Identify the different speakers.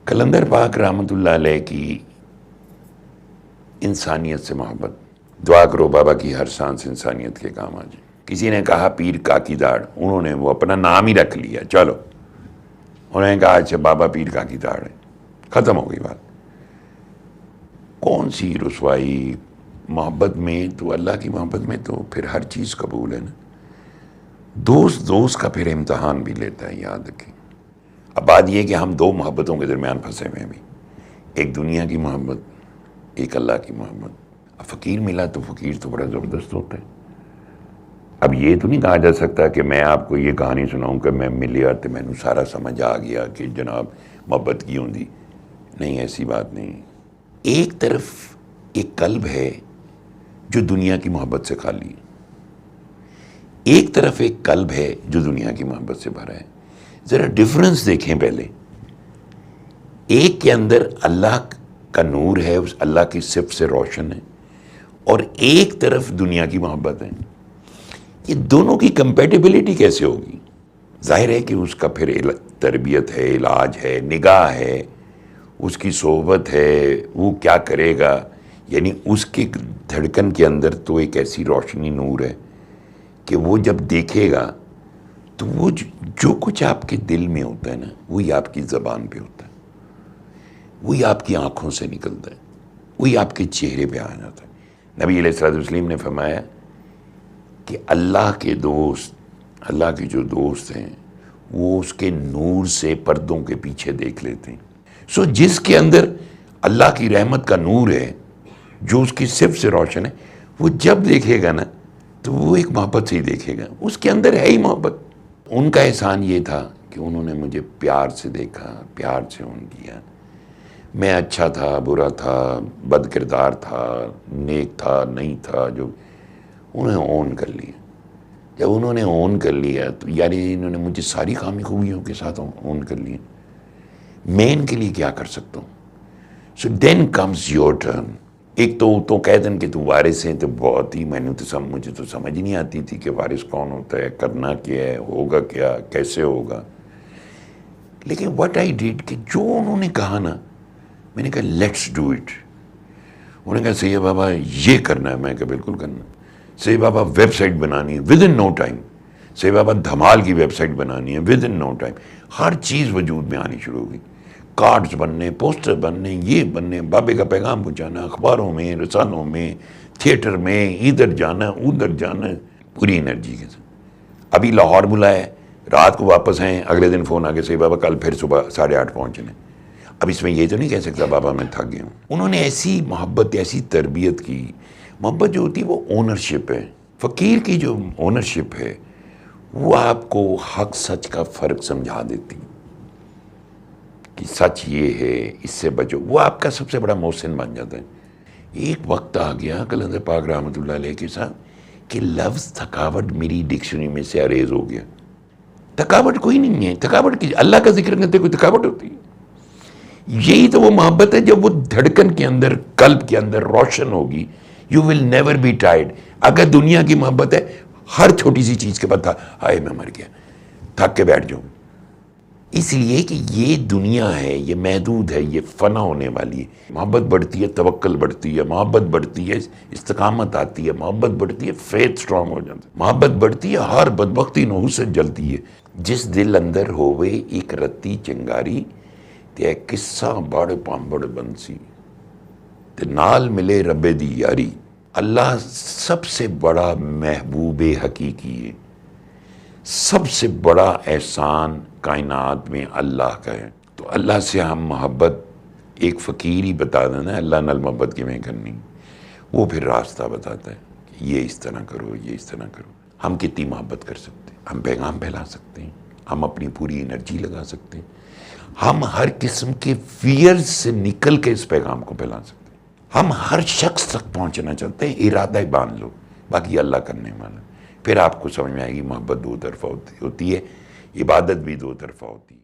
Speaker 1: کلندر پاک رحمۃ اللہ علیہ کی انسانیت سے محبت. دعا کرو بابا کی ہر سانس انسانیت کے کام آ جائے. کسی نے کہا پیر کاکی داڑ، انہوں نے وہ اپنا نام ہی رکھ لیا. چلو انہوں نے کہا اچھا بابا پیر کاکی داڑ ہے، ختم ہو گئی بات. کون سی رسوائی محبت میں؟ تو اللہ کی محبت میں تو پھر ہر چیز قبول ہے نا. دوست کا پھر امتحان بھی لیتا ہے، یاد رکھیں. اب بات یہ کہ ہم دو محبتوں کے درمیان پھنسے ہوئے ہیں بھی، ایک دنیا کی محبت، ایک اللہ کی محبت. اب فقیر ملا تو فقیر تو بڑا زبردست ہوتا ہے. اب یہ تو نہیں کہا جا سکتا کہ میں آپ کو یہ کہانی سناؤں کہ میں ملیا تو میں نے سارا سمجھ آ گیا کہ جناب محبت کی ہوندی. نہیں، ایسی بات نہیں. ایک طرف ایک قلب ہے جو دنیا کی محبت سے خالی ہے، ایک طرف ایک قلب ہے جو دنیا کی محبت سے بھرا ہے. ذرا ڈفرنس دیکھیں پہلے. ایک کے اندر اللہ کا نور ہے، اس اللہ کی صفت سے روشن ہے، اور ایک طرف دنیا کی محبت ہے. یہ دونوں کی کمپیٹیبلٹی کیسے ہوگی؟ ظاہر ہے کہ اس کا پھر تربیت ہے، علاج ہے، نگاہ ہے، اس کی صحبت ہے، وہ کیا کرے گا. یعنی اس کے دھڑکن کے اندر تو ایک ایسی روشنی نور ہے کہ وہ جب دیکھے گا تو وہ جو کچھ آپ کے دل میں ہوتا ہے نا، وہی آپ کی زبان پہ ہوتا ہے، وہی آپ کی آنکھوں سے نکلتا ہے، وہی آپ کے چہرے پہ آ جاتا ہے. نبی علیہ الصلوۃ والتسلیم نے فرمایا کہ اللہ کے دوست، اللہ کے جو دوست ہیں وہ اس کے نور سے پردوں کے پیچھے دیکھ لیتے ہیں. سو جس کے اندر اللہ کی رحمت کا نور ہے، جو اس کی صفت سے روشن ہے، وہ جب دیکھے گا نا تو وہ ایک محبت سے ہی دیکھے گا، اس کے اندر ہے ہی محبت. ان کا احسان یہ تھا کہ انہوں نے مجھے پیار سے دیکھا، پیار سے اون کیا. میں اچھا تھا، برا تھا، بد کردار تھا، نیک تھا، نہیں تھا، جو انہوں نے اون کر لیا. جب انہوں نے اون کر لیا تو یعنی انہوں نے مجھے ساری خامی خوبیوں کے ساتھ اون کر لیا. میں ان کے لیے کیا کر سکتا ہوں؟ سو دین کمز یور ٹرن. ایک تو کہہ دیں کہ تو وارث ہیں، تو بہت ہی مجھے تو سمجھ نہیں آتی تھی کہ وارث کون ہوتا ہے، کرنا کیا ہے، ہوگا کیا، کیسے ہوگا. لیکن واٹ آئی ڈیڈ کہ جو انہوں نے کہا نا، میں نے کہا لیٹس ڈو اٹ. انہوں نے کہا سید بابا یہ کرنا ہے، میں کہا بالکل کرنا. سید بابا ویب سائٹ بنانی ہے ود ان نو ٹائم. سید بابا دھمال کی ویب سائٹ بنانی ہے ود ان نو ٹائم. ہر چیز وجود میں آنی شروع ہو گئی. کارڈز بننے، پوسٹر بننے، یہ بننے، بابے کا پیغام پہنچانا، اخباروں میں، رسالوں میں، تھیٹر میں، ادھر جانا ادھر جانا، پوری انرجی کے ساتھ. ابھی لاہور بلایا، رات کو واپس آئیں، اگلے دن فون آ کے سید بابا کل پھر صبح 8:30 پہنچنے. اب اس میں یہ تو نہیں کہہ سکتا بابا میں تھک گیا ہوں. انہوں نے ایسی محبت، ایسی تربیت کی. محبت جو ہوتی ہے وہ اونرشپ ہے. فقیر کی جو اونرشپ ہے وہ آپ کو حق سچ کا فرق سمجھا دیتی کہ سچ یہ ہے، اس سے بچو. وہ آپ کا سب سے بڑا محسن بن جاتا ہے. ایک وقت آ گیا کلندر پاک رحمۃ اللہ علیہ کے ساتھ کہ لفظ تھکاوٹ میری ڈکشنری میں سے اریز ہو گیا. تھکاوٹ کوئی نہیں ہے. تھکاوٹ کی اللہ کا ذکر کرتے کوئی تھکاوٹ ہوتی ہے؟ یہی تو وہ محبت ہے جب وہ دھڑکن کے اندر، قلب کے اندر روشن ہوگی. You will never be tired. اگر دنیا کی محبت ہے، ہر چھوٹی سی چیز کے بعد ہائے میں مر گیا، تھک کے بیٹھ جاؤں. اس لیے کہ یہ دنیا ہے، یہ محدود ہے، یہ فنا ہونے والی ہے. محبت بڑھتی ہے، توکل بڑھتی ہے، محبت بڑھتی ہے، استقامت آتی ہے، محبت بڑھتی ہے، فیتھ سٹرونگ ہو جاتا ہے، محبت بڑھتی ہے، ہر بدبختی نحوست جلتی ہے. جس دل اندر ہوئے ایک رتی چنگاری تے قصہ بڑ پامبڑ بنسی تے نال ملے رب دی یاری. اللہ سب سے بڑا محبوب حقیقی ہے. سب سے بڑا احسان کائنات میں اللہ کا ہے. تو اللہ سے ہم محبت، ایک فقیر ہی بتا دینا اللہ نال محبت کی میں کرنی، وہ پھر راستہ بتاتا ہے کہ یہ اس طرح کرو، یہ اس طرح کرو. ہم کتنی محبت کر سکتے ہیں؟ ہم پیغام پھیلا سکتے ہیں، ہم اپنی پوری انرجی لگا سکتے ہیں، ہم ہر قسم کے فیئر سے نکل کے اس پیغام کو پھیلا سکتے ہیں. ہم ہر شخص تک پہنچنا چاہتے ہیں. ارادہ ہی باندھ لو، باقی اللہ کرنے والا. پھر آپ کو سمجھ میں آئے گی محبت دو طرفہ ہوتی ہے، عبادت بھی دو طرفہ ہوتی ہے.